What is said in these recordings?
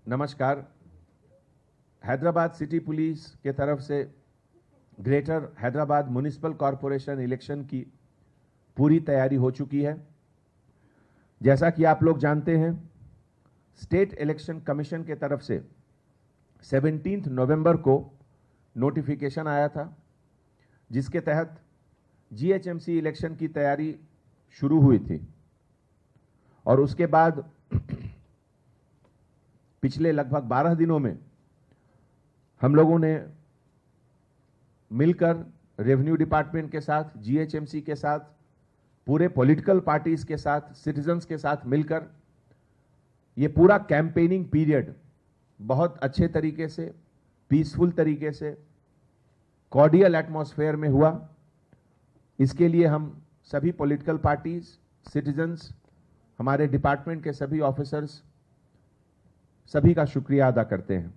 नमस्कार। Hyderabad city police के तरफ से greater Hyderabad municipal corporation election की पूरी तैयारी हो चुकी है। जैसा कि आप लोग जानते हैं, स्टेट इलेक्शन कमीशन के तरफ से 17 नवंबर को नोटिफिकेशन आया था, जिसके तहत जीएचएमसी इलेक्शन की तैयारी शुरू हुई थी और उसके बाद पिछले लगभग 12 दिनों में हम लोगों ने मिलकर रेवेन्यू डिपार्टमेंट के साथ, जीएचएमसी के साथ, पूरे पॉलिटिकल पार्टीज के साथ, सिटीजन्स के साथ मिलकर ये पूरा कैंपेनिंग पीरियड बहुत अच्छे तरीके से, पीसफुल तरीके से, कॉर्डियल एटमॉस्फेयर में हुआ। इसके लिए हम सभी पॉलिटिकल पार्टीज, सिटीजन्स, हमारे डिपार्टमेंट के सभी ऑफिसर्स, सभी का शुक्रिया अदा करते हैं।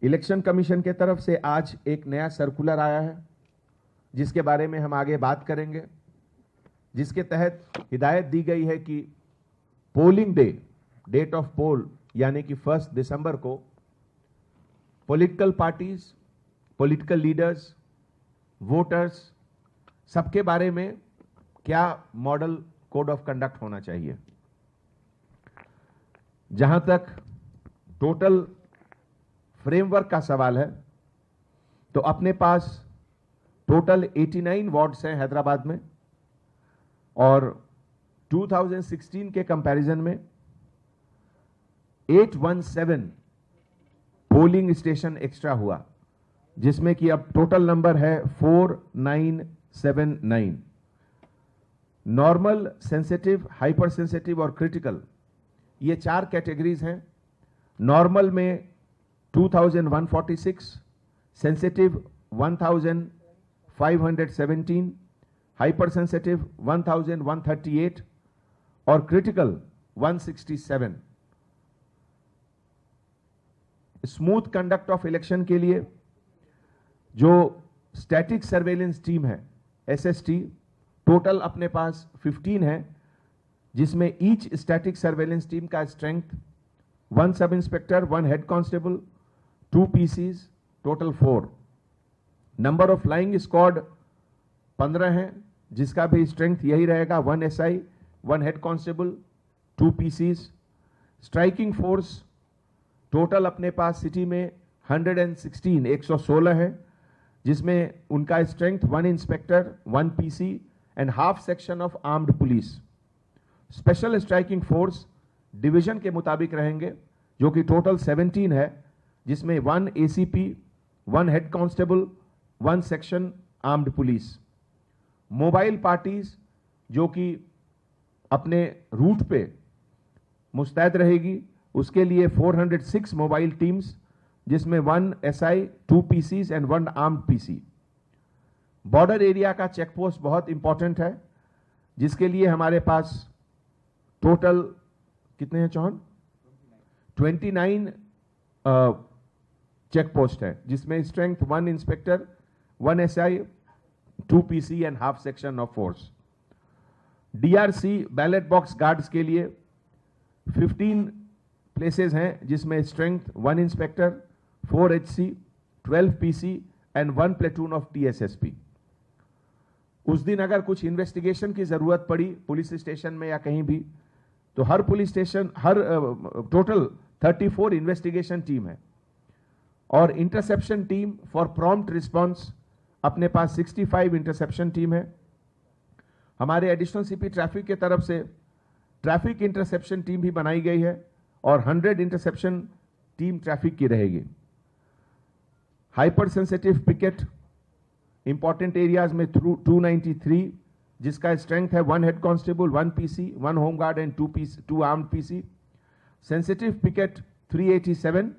इलेक्शन कमीशन के तरफ से आज एक नया सर्कुलर आया है, जिसके बारे में हम आगे बात करेंगे, जिसके तहत हिदायत दी गई है कि पोलिंग डे, डेट ऑफ पोल यानी कि 1 दिसंबर को political parties, political leaders, voters, सबके बारे में क्या मॉडल कोड ऑफ कंडक्ट होना चाहिए। जहां तक टोटल फ्रेमवर्क का सवाल है, तो अपने पास टोटल 89 वार्ड्स हैं हैदराबाद में और 2016 के कंपैरिजन में 817 पोलिंग स्टेशन एक्स्ट्रा हुआ, जिसमें कि अब टोटल नंबर है 4979। नॉर्मल, सेंसिटिव, हाइपर सेंसिटिव और क्रिटिकल, ये 4 कैटेगरीज हैं। नॉर्मल में 2146, सेंसिटिव 1517, हाइपर सेंसिटिव 1138 और critical 167। Smooth conduct of election के लिए जो स्टैटिक सर्वेलेंस टीम है, एसएसटी, टोटल अपने पास 15 है, जिसमें ईच स्टैटिक सर्वेलेंस टीम का strength 1 sub inspector, 1 head constable, 2 PCs, total 4। Number of flying squad 15 है, जिसका भी स्ट्रेंथ यही रहेगा, 1 SI, 1 head constable, 2 PCs. Striking force total अपने पास सिटी में 116 है, जिसमें उनका strength 1 inspector, 1 PC and half section of armed police. Special striking force division के मुताबिक रहेंगे, जो कि टोटल 17 है, जिसमें 1 ACP, 1 head constable, 1 section armed police. Mobile parties जो कि अपने रूट पे मुस्तैद रहेगी, उसके लिए 406 मोबाइल टीम्स, जिसमें 1 SI, 2 PCs and 1 armed PC. Border area का चेकपोस्ट बहुत इंपॉर्टेंट है, जिसके लिए हमारे पास टोटल कितने हैं चौहान? 29 चेकपोस्ट है, जिसमें strength 1 inspector, 1 SI, 2 PC and half section of force. DRC ballot box guards के लिए 15 प्लेसेस हैं, जिसमें strength 1 inspector, 4 HC, 12 PC and 1 platoon of TSSP. उस दिन अगर कुछ इन्वेस्टिगेशन की जरूरत पड़ी पुलिस स्टेशन में या कहीं भी, तो हर police station, total 34 investigation team है और interception team for prompt response अपने पास 65 इंटरसेप्शन टीम है। हमारे एडिशनल सीपी ट्रैफिक के तरफ से ट्रैफिक इंटरसेप्शन टीम भी बनाई गई है और 100 इंटरसेप्शन टीम ट्रैफिक की रहेगी। Hyper sensitive picket important areas में 293, जिसका स्ट्रेंथ है 1 head constable, 1 PC, 1 home guard and 2 armed PC. Sensitive picket 387,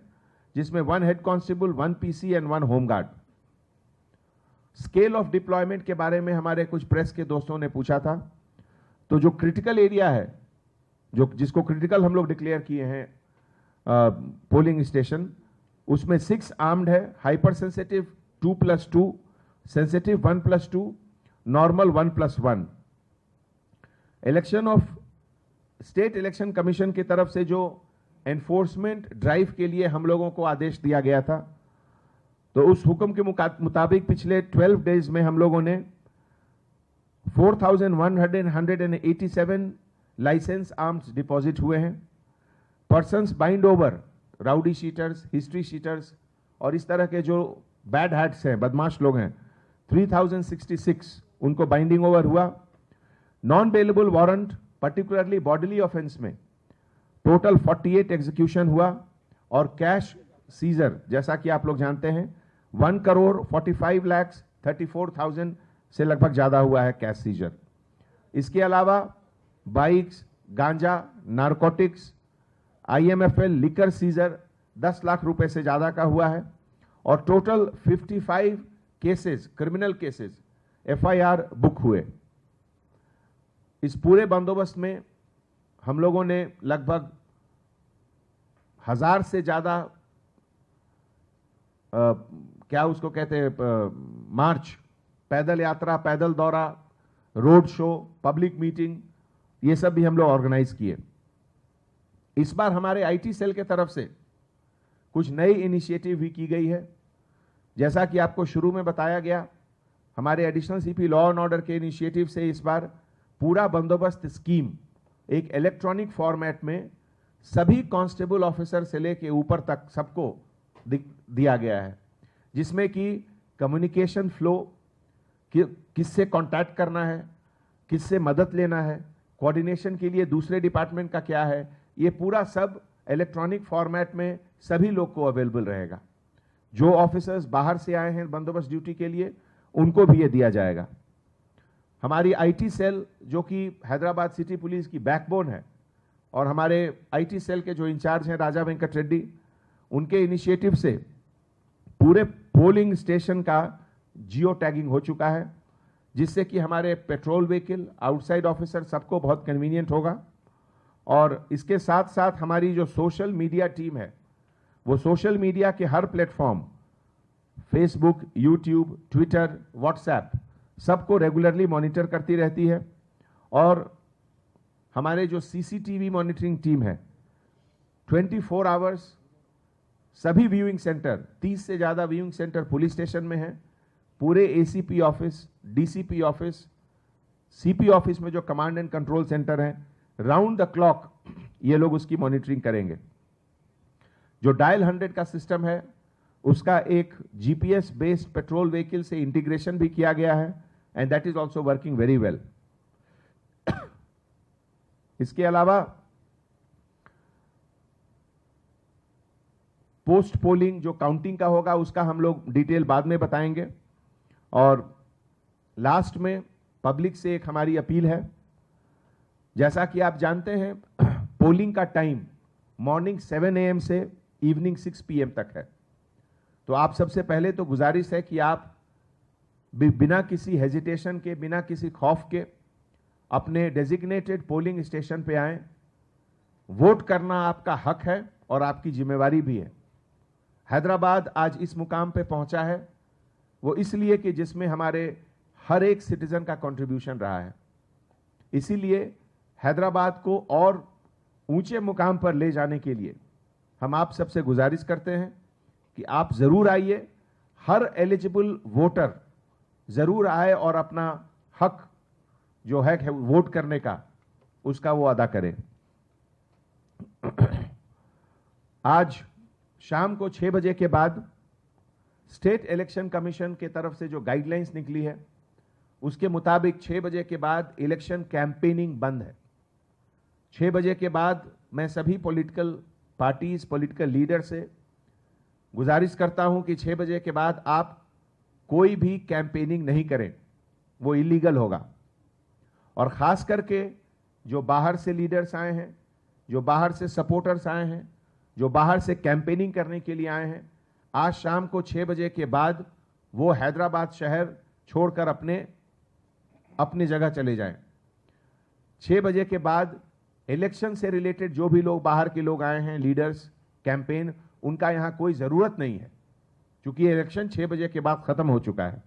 जिसमें 1 head constable, 1 PC and 1 home guard. Scale of deployment के बारे में हमारे कुछ प्रेस के दोस्तों ने पूछा था, तो जो क्रिटिकल एरिया है, जिसको क्रिटिकल हम लोग डिक्लेयर किए हैं पोलिंग स्टेशन, उसमें 6 आर्म्ड है, hyper sensitive 2+2, sensitive 1+2, normal 1+1। Election of state election commission की तरफ से जो एनफोर्समेंट ड्राइव के लिए हम लोगों को आदेश दिया गया था। तो उस हुक्म के मुताबिक पिछले 12 डेज में हम लोगों ने 4,187 लाइसेंस आर्म्स डिपॉजिट हुए हैं। Persons bind over, rowdy sheeters, history sheeters और इस तरह के जो बैड हैट्स हैं, बदमाश लोग हैं, 3066 उनको बाइंडिंग ओवर हुआ। Non bailable warrant particularly bodily offence में टोटल 48 एग्जीक्यूशन हुआ और कैश सीजर, जैसा कि आप लोग जानते हैं, 1,45,34,000 से लगभग ज्यादा हुआ है कैश सीजर। इसके अलावा बाइक्स, गांजा, narcotics, IMFL liquor seizure 10 lakh रुपए से ज्यादा का हुआ है और total 55 cases, criminal cases, FIR book हुए। इस पूरे बंदोबस्त में हम लोगों ने लगभग 1000 से ज्यादा क्या उसको कहते हैं, मार्च, पैदल यात्रा, पैदल दौरा, रोड शो, पब्लिक मीटिंग, ये सब भी हम लोग ऑर्गेनाइज किए। इस बार हमारे IT सेल के तरफ से कुछ नई इनिशिएटिव भी की गई है। जैसा कि आपको शुरू में बताया गया, हमारे additional CP law and order के इनिशिएटिव से इस बार पूरा बंदोबस्त स्कीम एक इलेक्ट्रॉनिक फॉर्मेट में सभी कांस्टेबल ऑफिसर से लेके ऊपर तक सबको दिया गया है, जिसमें कि कम्युनिकेशन फ्लो, किससे कांटेक्ट करना है, किससे मदद लेना है, कोऑर्डिनेशन के लिए दूसरे डिपार्टमेंट का क्या है, ये पूरा सब इलेक्ट्रॉनिक फॉर्मेट में सभी लोग को अवेलेबल रहेगा। जो ऑफिसर्स बाहर से आए हैं बंदोबस्त ड्यूटी के लिए, उनको भी ये दिया जाएगा। हमारी IT सेल, जो कि हैदराबाद सिटी पुलिस की बैकबोन है, और हमारे IT सेल के जो इंचार्ज हैं राजा वेंकट रेड्डी, उनके इनिशिएटिव से पूरे पोलिंग स्टेशन का जियो टैगिंग हो चुका है, जिससे कि हमारे पेट्रोल व्हीकल, आउटसाइड ऑफिसर सबको बहुत कन्वीनियंट होगा। और इसके साथ साथ हमारी जो सोशल मीडिया टीम है, वो सोशल मीडिया के हर platform, Facebook, YouTube, Twitter, WhatsApp, सबको रेगुलरली मॉनिटर करती रहती है। और हमारे जो CCTV मॉनिटरिंग टीम है, 24 आवर्स सभी व्यूइंग सेंटर, 30 से ज्यादा व्यूइंग सेंटर पुलिस स्टेशन में है। पूरे ACP office, DCP office, CP office में जो कमांड एंड कंट्रोल सेंटर है, राउंड द क्लॉक ये लोग उसकी मॉनिटरिंग करेंगे। जो डायल 100 का सिस्टम है, उसका एक GPS बेस्ड पेट्रोल व्हीकल से इंटीग्रेशन भी किया गया है, and that is also working very well. इसके अलावा पोस्ट पोलिंग जो काउंटिंग का होगा, उसका हम लोग डिटेल बाद में बताएंगे। और लास्ट में पब्लिक से एक हमारी अपील है। जैसा कि आप जानते हैं, पोलिंग का टाइम मॉर्निंग 7 AM से इवनिंग 6 PM तक है। तो आप सबसे पहले तो गुजारिश है कि आप बिना किसी हेजिटेशन के, बिना किसी खौफ के अपने डेजिग्नेटेड पोलिंग स्टेशन पे आएं। वोट करना आपका हक है और आपकी जिम्मेवारी भी है। हैदराबाद आज इस मुकाम पे पहुंचा है, वो इसलिए कि जिसमें हमारे हर एक सिटीजन का कंट्रीब्यूशन रहा है। इसीलिए हैदराबाद को और ऊंचे मुकाम पर ले जाने के लिए हम आप सबसे गुजारिश करते हैं कि आप जरूर आइए, हर एलिजिबल वोटर जरूर आए और अपना हक जो है वोट करने का, उसका वो अदा करें। आज शाम को 6 बजे के बाद स्टेट इलेक्शन कमीशन के तरफ से जो गाइडलाइंस निकली है, उसके मुताबिक 6 बजे के बाद इलेक्शन कैंपेनिंग बंद है। 6 बजे के बाद मैं सभी पॉलिटिकल पार्टीज, पॉलिटिकल लीडर से गुजारिश करता हूं कि 6 बजे के बाद आप कोई भी कैंपेनिंग नहीं करें, वो इलीगल होगा। और खास करके जो बाहर से लीडर्स आए हैं, जो बाहर से सपोर्टर्स आए हैं, जो बाहर से कैंपेनिंग करने के लिए आए हैं, आज शाम को 6 बजे के बाद वो हैदराबाद शहर छोड़कर अपने जगह चले जाएं। 6 बजे के बाद इलेक्शन से रिलेटेड जो भी लोग बाहर के लोग आए हैं, लीडर्स, कैंपेन, उनका यहां कोई जरूरत नहीं है, क्योंकि इलेक्शन 6 बजे के बाद खत्म हो चुका है।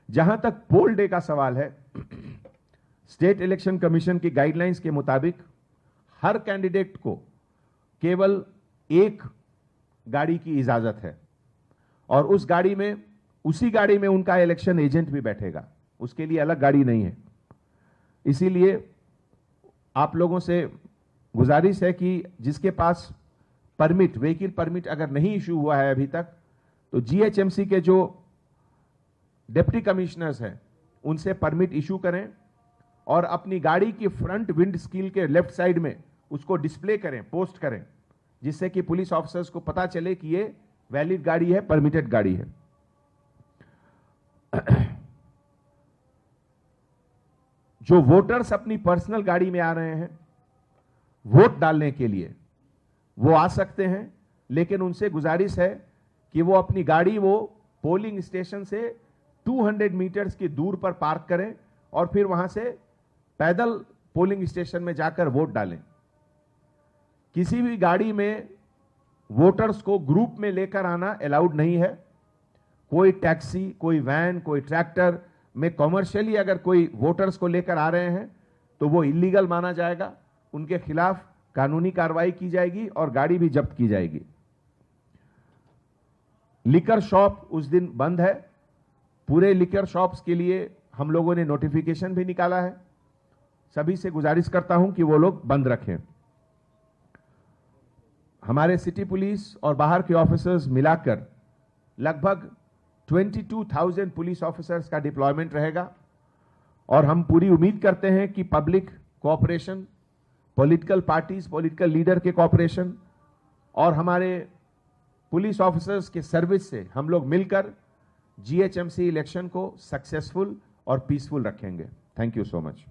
जहां तक पोल डे का सवाल है, स्टेट इलेक्शन कमीशन की गाइडलाइंस के मुताबिक हर कैंडिडेट को केवल एक गाड़ी की इजाजत है और उसी गाड़ी में उनका इलेक्शन एजेंट भी बैठेगा, उसके लिए अलग गाड़ी नहीं है। इसीलिए आप लोगों से गुजारिश है कि जिसके पास परमिट, व्हीकल परमिट अगर नहीं इशू हुआ है अभी तक, तो जीएचएमसी के जो डिप्टी कमिश्नर्स हैं उनसे परमिट इशू करें और अपनी गाड़ी की फ्रंट विंड स्किल के लेफ्ट साइड में उसको डिस्प्ले करें, पोस्ट करें, जिससे कि पुलिस ऑफिसर्स को पता चले कि ये वैलिड गाड़ी है, परमिटेड गाड़ी है। जो वोटर्स अपनी पर्सनल गाड़ी में आ रहे हैं वोट डालने के लिए, वो आ सकते हैं, लेकिन उनसे गुजारिश है कि वो अपनी गाड़ी वो पोलिंग स्टेशन से 200 मीटर्स की दूर पर पार्क करें और फिर वहां से पैदल पोलिंग स्टेशन में जाकर वोट डालें। किसी भी गाड़ी में वोटर्स को ग्रुप में लेकर आना अलाउड नहीं है। कोई टैक्सी, कोई वैन, कोई ट्रैक्टर में कॉमर्शियली अगर कोई वोटर्स को लेकर आ रहे हैं तो वो इलीगल माना जाएगा, उनके खिलाफ कानूनी कार्रवाई की जाएगी और गाड़ी भी जब्त की जाएगी। लिकर शॉप उस दिन बंद है। पूरे लिकर शॉप्स के लिए हम लोगों ने नोटिफिकेशन भी निकाला है। सभी से गुजारिश करता हूं कि वो लोग बंद रखें। हमारे सिटी पुलिस और बाहर के ऑफिसर्स मिलाकर लगभग 22,000 पुलिस ऑफिसर्स का डिप्लॉयमेंट रहेगा और हम पूरी उम्मीद करते हैं कि public cooperation, political parties, political leader के कोऑपरेशन और हमारे पुलिस ऑफिसर्स के सर्विस से हम लोग मिलकर जीएचएमसी इलेक्शन को सक्सेसफुल और पीसफुल रखेंगे। Thank you so much.